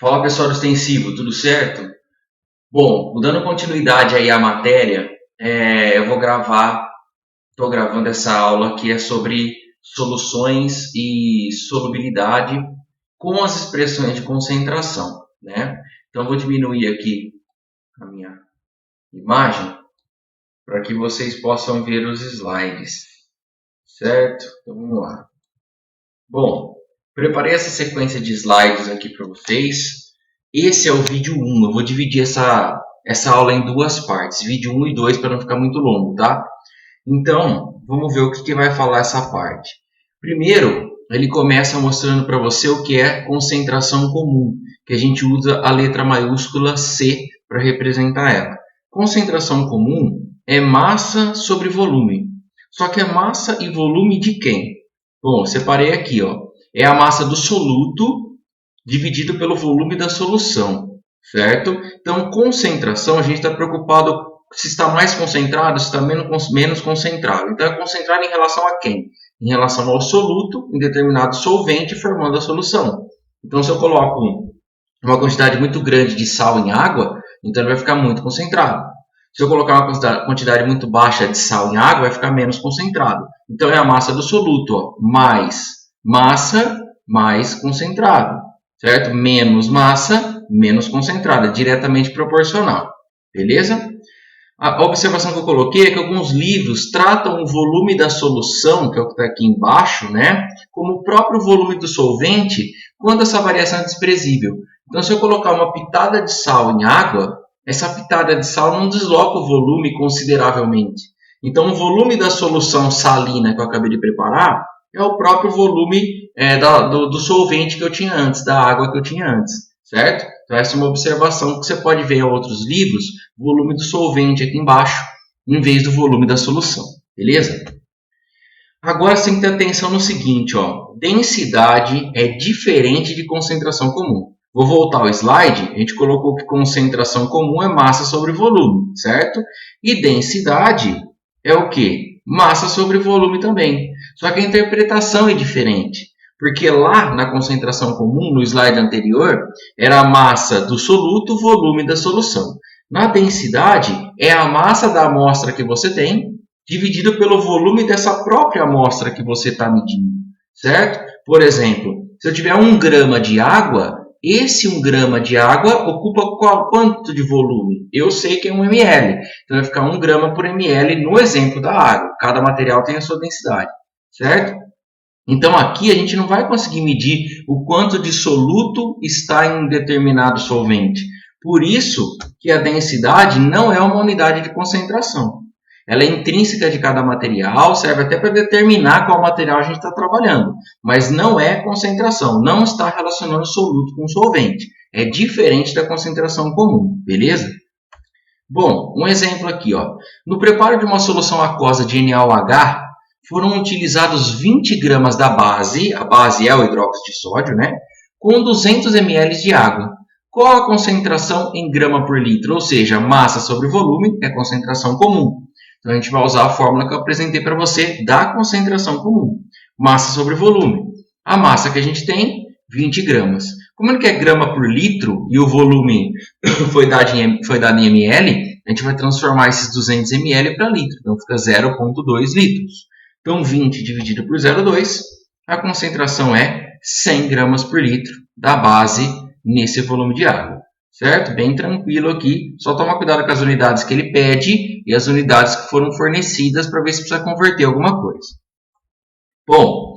Fala pessoal do Extensivo, tudo certo? Bom, dando continuidade aí à matéria, eu estou gravando essa aula que é sobre soluções e solubilidade com as expressões de concentração, né? Então, eu vou diminuir aqui a minha imagem para que vocês possam ver os slides, certo? Então, vamos lá. Bom, preparei essa sequência de slides aqui para vocês. Esse é o vídeo 1. Eu vou dividir essa aula em duas partes, vídeo 1 e 2, para não ficar muito longo, tá? Então, vamos ver o que vai falar essa parte. Primeiro, ele começa mostrando para você o que é concentração comum, que a gente usa a letra maiúscula C para representar ela. Concentração comum é massa sobre volume. Só que é massa e volume de quem? Bom, separei aqui, ó. É a massa do soluto dividido pelo volume da solução, certo? Então, concentração, a gente está preocupado se está mais concentrado, se está menos concentrado. Então, é concentrado em relação a quem? Em relação ao soluto, em determinado solvente, formando a solução. Então, se eu coloco uma quantidade muito grande de sal em água, então ele vai ficar muito concentrado. Se eu colocar uma quantidade muito baixa de sal em água, vai ficar menos concentrado. Então, é a massa do soluto, ó, mais massa, mais concentrado, certo? Menos massa, menos concentrada, diretamente proporcional, beleza? A observação que eu coloquei é que alguns livros tratam o volume da solução, que é o que está aqui embaixo, né, como o próprio volume do solvente, quando essa variação é desprezível. Então, se eu colocar uma pitada de sal em água, essa pitada de sal não desloca o volume consideravelmente. Então, o volume da solução salina que eu acabei de preparar é o próprio volume do solvente que eu tinha antes, da água que eu tinha antes, certo? Então, essa é uma observação que você pode ver em outros livros, o volume do solvente aqui embaixo, em vez do volume da solução, beleza? Agora, você tem que ter atenção no seguinte, ó, densidade é diferente de concentração comum. Vou voltar ao slide, a gente colocou que concentração comum é massa sobre volume, certo? E densidade é o quê? Massa sobre volume também. Só que a interpretação é diferente, porque lá na concentração comum, no slide anterior, era a massa do soluto, volume da solução. Na densidade, é a massa da amostra que você tem, dividido pelo volume dessa própria amostra que você está medindo, certo? Por exemplo, se eu tiver 1 grama de água, esse 1 grama de água ocupa quanto de volume? Eu sei que é 1 ml. Então, vai ficar 1 grama por ml no exemplo da água. Cada material tem a sua densidade, certo? Então, aqui a gente não vai conseguir medir o quanto de soluto está em um determinado solvente. Por isso que a densidade não é uma unidade de concentração. Ela é intrínseca de cada material, serve até para determinar qual material a gente está trabalhando. Mas não é concentração, não está relacionando soluto com solvente. É diferente da concentração comum, beleza? Bom, um exemplo aqui, ó. No preparo de uma solução aquosa de NaOH, foram utilizados 20 gramas da base, a base é o hidróxido de sódio, né? Com 200 ml de água. Qual a concentração em grama por litro? Ou seja, massa sobre volume é concentração comum. Então, a gente vai usar a fórmula que eu apresentei para você da concentração comum. Massa sobre volume. A massa que a gente tem, 20 gramas. Como ele quer grama por litro e o volume foi dado em ml, a gente vai transformar esses 200 ml para litro. Então, fica 0,2 litros. Então, 20 dividido por 0,2, a concentração é 100 gramas por litro da base nesse volume de água. Certo? Bem tranquilo aqui. Só toma cuidado com as unidades que ele pede e as unidades que foram fornecidas para ver se precisa converter alguma coisa. Bom,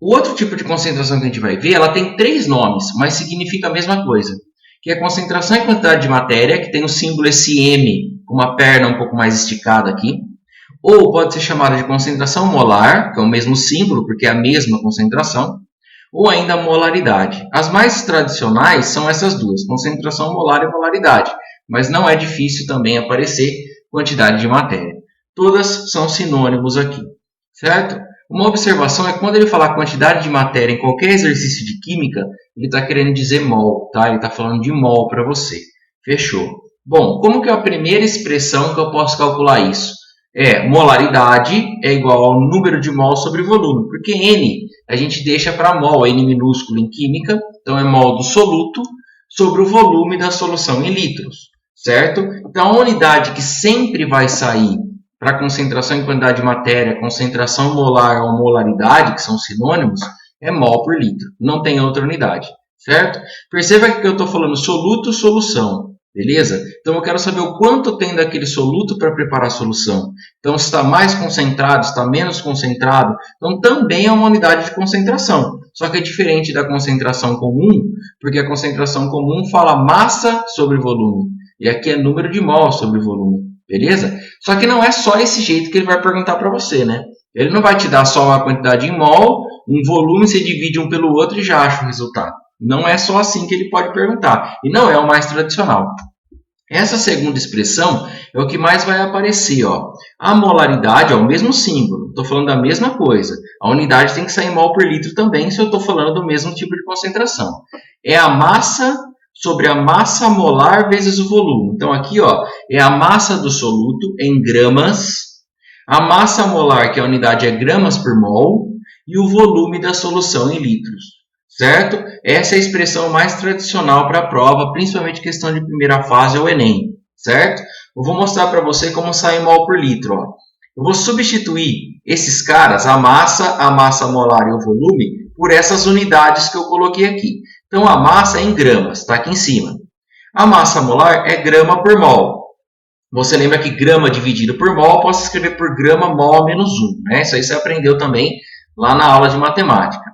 o outro tipo de concentração que a gente vai ver, ela tem 3 nomes, mas significa a mesma coisa. Que é a concentração em quantidade de matéria, que tem o símbolo esse M, com uma perna um pouco mais esticada aqui. Ou pode ser chamada de concentração molar, que é o mesmo símbolo, porque é a mesma concentração. Ou ainda molaridade. As mais tradicionais são essas duas, concentração molar e molaridade, mas não é difícil também aparecer quantidade de matéria. Todas são sinônimos aqui, certo? Uma observação é que quando ele falar quantidade de matéria em qualquer exercício de química, ele está querendo dizer mol, tá? Ele está falando de mol para você. Fechou. Bom, como que é a primeira expressão que eu posso calcular isso? Molaridade é igual ao número de mol sobre volume, porque N a gente deixa para mol, N minúsculo em química, então é mol do soluto sobre o volume da solução em litros, certo? Então, a unidade que sempre vai sair para concentração em quantidade de matéria, concentração molar ou molaridade, que são sinônimos, é mol por litro. Não tem outra unidade, certo? Perceba que eu estou falando soluto, solução, beleza? Então, eu quero saber o quanto tem daquele soluto para preparar a solução. Então, se está mais concentrado, se está menos concentrado. Então, também é uma unidade de concentração. Só que é diferente da concentração comum, porque a concentração comum fala massa sobre volume. E aqui é número de mol sobre volume, beleza? Só que não é só esse jeito que ele vai perguntar para você, né? Ele não vai te dar só uma quantidade em mol, um volume, você divide um pelo outro e já acha o resultado. Não é só assim que ele pode perguntar. E não é o mais tradicional. Essa segunda expressão é o que mais vai aparecer. Ó. A molaridade é o mesmo símbolo. Estou falando da mesma coisa. A unidade tem que sair mol por litro também se eu estou falando do mesmo tipo de concentração. É a massa sobre a massa molar vezes o volume. Então, aqui ó, é a massa do soluto em gramas. A massa molar, que a unidade é gramas por mol. E o volume da solução em litros. Certo? Essa é a expressão mais tradicional para a prova, principalmente questão de primeira fase ou Enem. Certo? Eu vou mostrar para você como sai mol por litro. Ó. Eu vou substituir esses caras, a massa molar e o volume, por essas unidades que eu coloquei aqui. Então, a massa é em gramas, está aqui em cima. A massa molar é grama por mol. Você lembra que grama dividido por mol, eu posso escrever por grama mol menos 1. Né? Isso aí você aprendeu também lá na aula de matemática.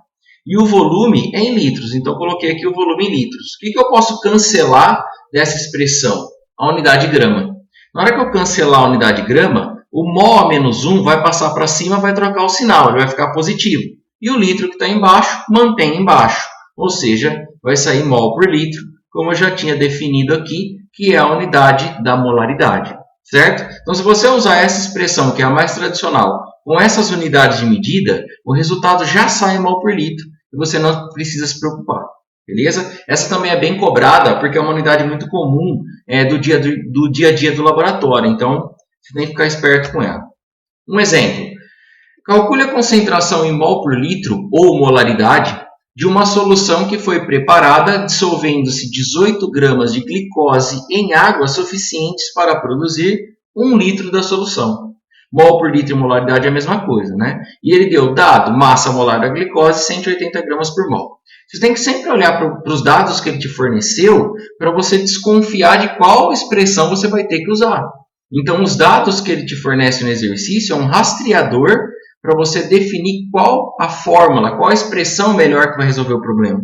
E o volume é em litros, então eu coloquei aqui o volume em litros. O que eu posso cancelar dessa expressão? A unidade grama. Na hora que eu cancelar a unidade grama, o mol menos 1 vai passar para cima, vai trocar o sinal, ele vai ficar positivo. E o litro que está embaixo, mantém embaixo. Ou seja, vai sair mol por litro, como eu já tinha definido aqui, que é a unidade da molaridade. Certo? Então, se você usar essa expressão, que é a mais tradicional, com essas unidades de medida, o resultado já sai mol por litro e você não precisa se preocupar. Beleza? Essa também é bem cobrada porque é uma unidade muito comum do dia a dia do laboratório. Então, você tem que ficar esperto com ela. Um exemplo. Calcule a concentração em mol por litro ou molaridade de uma solução que foi preparada dissolvendo-se 18 gramas de glicose em água suficientes para produzir 1 litro da solução. Mol por litro e molaridade é a mesma coisa, né? E ele deu dado massa molar da glicose 180 gramas por mol. Você tem que sempre olhar para os dados que ele te forneceu para você desconfiar de qual expressão você vai ter que usar. Então, os dados que ele te fornece no exercício é um rastreador para você definir qual a fórmula, qual a expressão melhor que vai resolver o problema.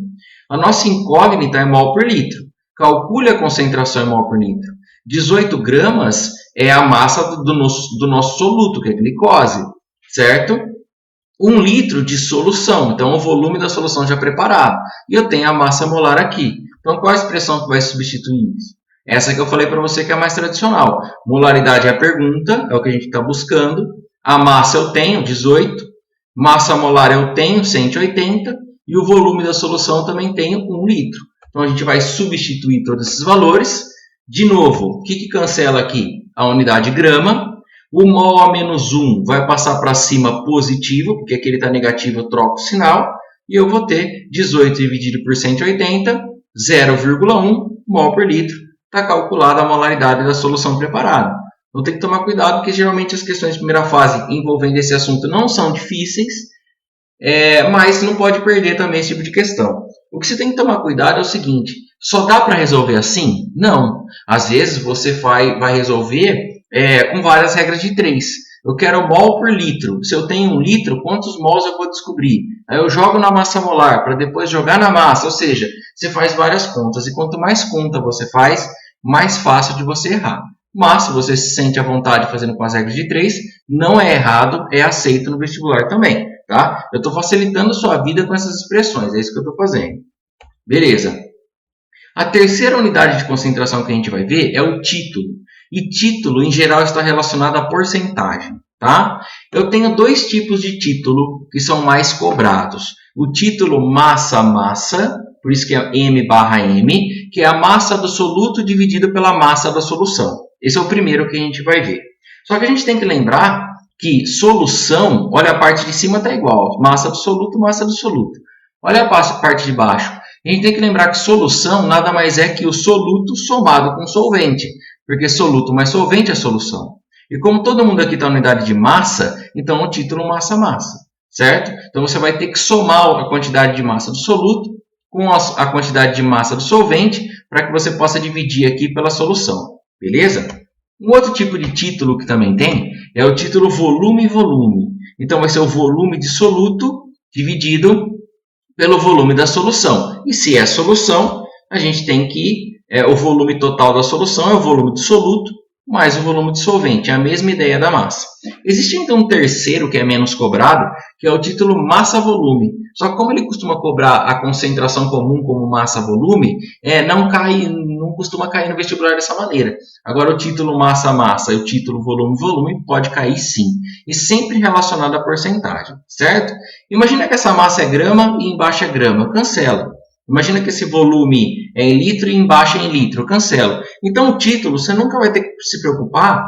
A nossa incógnita é mol por litro. Calcule a concentração em mol por litro. 18 gramas é a massa do nosso soluto, que é glicose, certo? 1 litro de solução, então o volume da solução já preparado. E eu tenho a massa molar aqui. Então, qual a expressão que vai substituir isso? Essa que eu falei para você que é a mais tradicional. Molaridade é a pergunta, é o que a gente está buscando. A massa eu tenho, 18. Massa molar eu tenho, 180. E o volume da solução eu também tenho, 1 litro. Então, a gente vai substituir todos esses valores. De novo, o que cancela aqui? A unidade grama. O mol menos 1 vai passar para cima positivo, porque aqui ele está negativo, eu troco o sinal. E eu vou ter 18 dividido por 180, 0,1 mol por litro. Está calculada a molaridade da solução preparada. Então tem que tomar cuidado, porque geralmente as questões de primeira fase envolvendo esse assunto não são difíceis, mas não pode perder também esse tipo de questão. O que você tem que tomar cuidado é o seguinte, só dá para resolver assim? Não. Às vezes você vai resolver com várias regras de 3. Eu quero mol por litro. Se eu tenho 1 litro, quantos mols eu vou descobrir? Aí eu jogo na massa molar para depois jogar na massa. Ou seja, você faz várias contas. E quanto mais conta você faz, mais fácil de você errar. Mas se você se sente à vontade fazendo com as regras de 3, não é errado, é aceito no vestibular também. Tá? Eu estou facilitando a sua vida com essas expressões. É isso que eu estou fazendo. Beleza. A terceira unidade de concentração que a gente vai ver é o título. E título, em geral, está relacionado à porcentagem. Tá? Eu tenho 2 tipos de título que são mais cobrados. O título massa-massa, por isso que é M/M, que é a massa do soluto dividido pela massa da solução. Esse é o primeiro que a gente vai ver. Só que a gente tem que lembrar que solução, olha a parte de cima está igual. Massa do soluto, massa do soluto. Olha a parte de baixo. A gente tem que lembrar que solução nada mais é que o soluto somado com solvente, porque soluto mais solvente é solução. E como todo mundo aqui está na unidade de massa, então o título massa-massa, certo? Então você vai ter que somar a quantidade de massa do soluto com a quantidade de massa do solvente para que você possa dividir aqui pela solução, beleza? Um outro tipo de título que também tem é o título volume-volume. Então vai ser o volume de soluto dividido pelo volume da solução. E se é solução, a gente tem que o volume total da solução é o volume do soluto mais o volume de solvente. É a mesma ideia da massa. Existe então um terceiro que é menos cobrado, que é o título massa-volume. Só que como ele costuma cobrar a concentração comum como massa-volume, não costuma cair no vestibular dessa maneira. Agora o título massa-massa e o título volume-volume pode cair sim. E sempre relacionado à porcentagem, certo? Imagina que essa massa é grama e embaixo é grama. Cancela. Imagina que esse volume é em litro e embaixo é em litro. Cancela. Então o título você nunca vai ter que se preocupar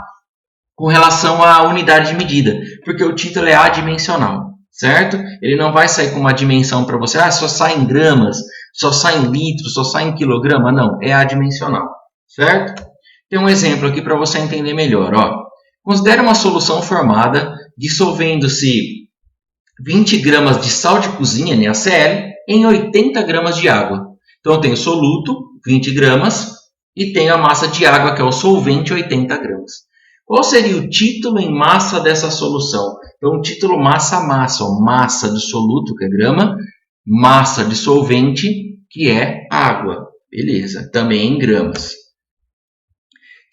com relação à unidade de medida, porque o título é adimensional, certo? Ele não vai sair com uma dimensão para você, só sai em gramas, só sai em litros, só sai em quilograma. Não, é adimensional, certo? Tem um exemplo aqui para você entender melhor. Ó. Considere uma solução formada dissolvendo-se 20 gramas de sal de cozinha, NaCl, em 80 gramas de água. Então, eu tenho soluto, 20 gramas, e tenho a massa de água, que é o solvente, 80 gramas. Qual seria o título em massa dessa solução? Então, o título massa-massa, massa do soluto, que é grama, massa de solvente, que é água. Beleza, também em gramas.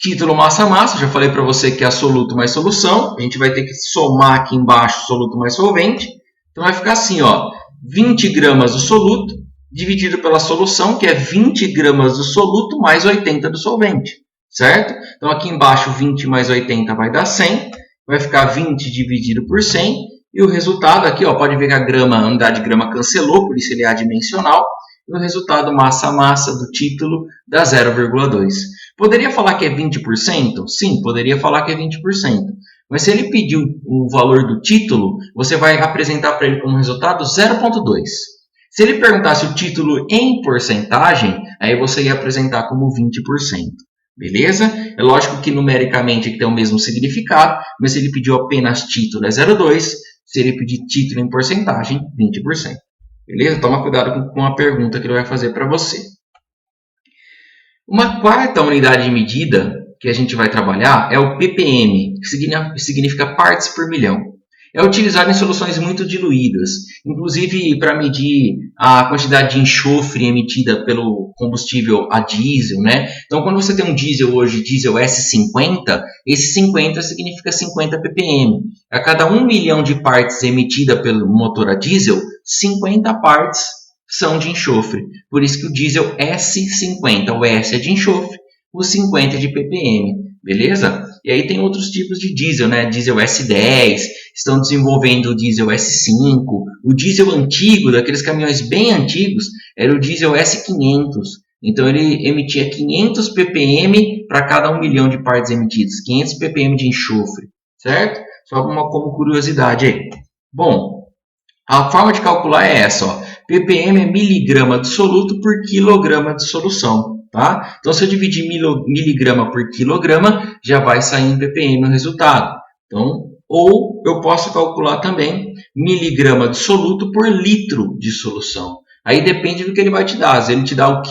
Título massa-massa, já falei para você que é soluto mais solução. A gente vai ter que somar aqui embaixo soluto mais solvente. Então, vai ficar assim, ó, 20 gramas do soluto dividido pela solução, que é 20 gramas do soluto mais 80 do solvente, certo? Então, aqui embaixo, 20 mais 80 vai dar 100. Vai ficar 20 dividido por 100. E o resultado aqui, ó, pode ver que a unidade de grama cancelou, por isso ele é adimensional. E o resultado massa-massa do título dá 0,2. Poderia falar que é 20%? Sim, poderia falar que é 20%. Mas se ele pedir o valor do título, você vai apresentar para ele como resultado 0,2. Se ele perguntasse o título em porcentagem, aí você ia apresentar como 20%. Beleza? É lógico que numericamente tem o mesmo significado, mas se ele pediu apenas título é 0,2. Se ele pedir título em porcentagem, 20%. Beleza? Toma cuidado com a pergunta que ele vai fazer para você. Uma quarta unidade de medida que a gente vai trabalhar é o ppm, que significa partes por milhão. É utilizado em soluções muito diluídas, inclusive para medir a quantidade de enxofre emitida pelo combustível a diesel, né? Então, quando você tem um diesel hoje, diesel S50, esse 50 significa 50 ppm. A cada 1 milhão de partes emitida pelo motor a diesel, 50 partes são de enxofre. Por isso que o diesel S50, o S é de enxofre, o 50 é de ppm, beleza? E aí tem outros tipos de diesel, né? Diesel S10, estão desenvolvendo o diesel S5. O diesel antigo, daqueles caminhões bem antigos, era o diesel S500. Então ele emitia 500 ppm para cada 1 milhão de partes emitidas. 500 ppm de enxofre, certo? Só como curiosidade aí. Bom, a forma de calcular é essa, ó. ppm é miligrama de soluto por quilograma de solução. Tá? Então, se eu dividir miligrama por quilograma, já vai sair em ppm o resultado. Então, ou eu posso calcular também miligrama de soluto por litro de solução. Aí depende do que ele vai te dar. Se ele te dá o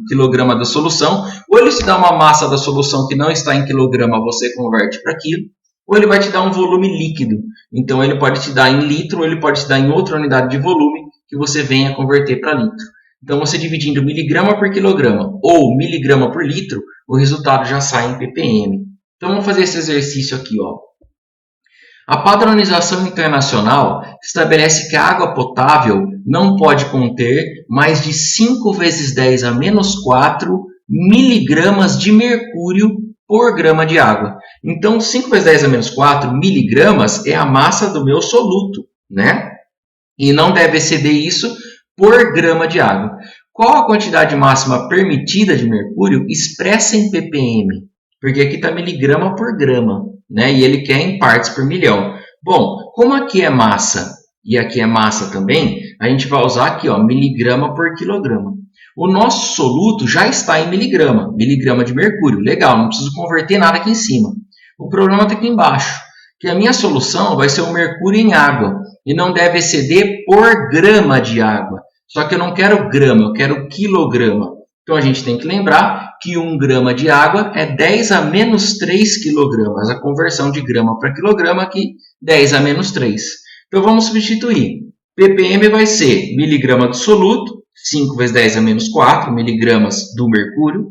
quilograma da solução, ou ele te dá uma massa da solução que não está em quilograma, você converte para quilo, ou ele vai te dar um volume líquido. Então, ele pode te dar em litro, ou ele pode te dar em outra unidade de volume que você venha converter para litro. Então, você dividindo miligrama por quilograma ou miligrama por litro, o resultado já sai em ppm. Então, vamos fazer esse exercício aqui. Ó. A padronização internacional estabelece que a água potável não pode conter mais de 5 vezes 10 a menos 4 miligramas de mercúrio por grama de água. Então, 5 vezes 10 a menos 4 miligramas é a massa do meu soluto, né? E não deve exceder isso por grama de água. Qual a quantidade máxima permitida de mercúrio expressa em ppm? Porque aqui está miligrama por grama, né? E ele quer em partes por milhão. Bom, como aqui é massa e aqui é massa também, a gente vai usar aqui, ó, miligrama por quilograma. O nosso soluto já está em miligrama, miligrama de mercúrio. Legal, não preciso converter nada aqui em cima. O problema está aqui embaixo, que a minha solução vai ser o mercúrio em água e não deve exceder por grama de água. Só que eu não quero grama, eu quero quilograma. Então a gente tem que lembrar que 1 grama de água é 10 a menos 3 quilogramas. A conversão de grama para quilograma aqui, 10 a menos 3. Então vamos substituir. ppm vai ser miligrama do soluto, 5 vezes 10 a menos 4 miligramas do mercúrio.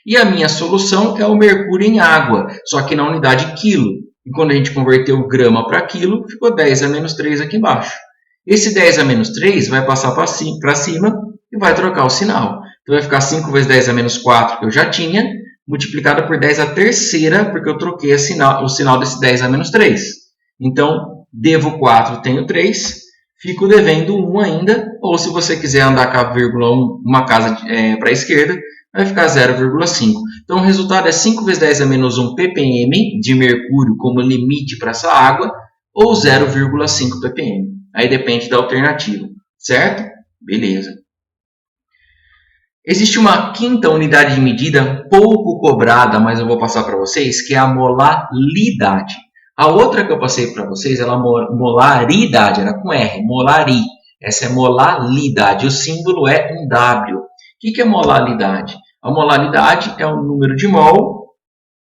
E a minha solução é o mercúrio em água, só que na unidade quilo. E quando a gente converteu grama para quilo, ficou 10 a menos 3 aqui embaixo. Esse 10 a menos 3 vai passar para cima e vai trocar o sinal. Então vai ficar 5 vezes 10 a menos 4 que eu já tinha, multiplicado por 10 a terceira, porque eu troquei o sinal desse 10 a menos 3. Então, devo 4, tenho 3, fico devendo 1 ainda, ou se você quiser andar com a vírgula 1, uma casa para a esquerda, vai ficar 0,5. Então, o resultado é 5 vezes 10 a menos 1 ppm de mercúrio como limite para essa água, ou 0,5 ppm. Aí depende da alternativa, certo? Beleza. Existe uma quinta unidade de medida pouco cobrada, mas eu vou passar para vocês, que é a molaridade. A outra que eu passei para vocês é a molaridade, era com R, molari. Essa é molaridade, o símbolo é um W. O que é molaridade? A molaridade é o número de mol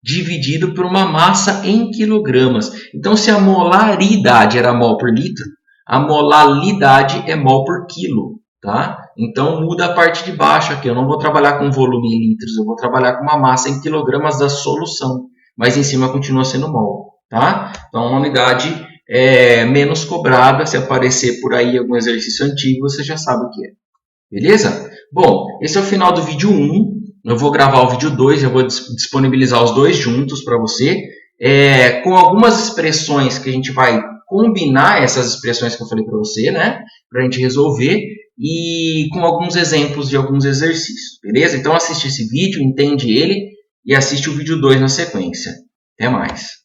dividido por uma massa em quilogramas. Então, se a molaridade era mol por litro, a molaridade é mol por quilo. Tá? Então muda a parte de baixo aqui, eu não vou trabalhar com volume em litros, eu vou trabalhar com uma massa em quilogramas da solução, mas em cima continua sendo mol. Tá? Então a unidade é menos cobrada, se aparecer por aí algum exercício antigo, você já sabe o que é. Beleza? Bom, esse é o final do vídeo 1, eu vou gravar o vídeo 2, eu vou disponibilizar os dois juntos para você, com algumas expressões que a gente vai combinar essas expressões que eu falei para você, né? Para a gente resolver, e com alguns exemplos de alguns exercícios, beleza? Então assiste esse vídeo, entende ele e assiste o vídeo 2 na sequência. Até mais!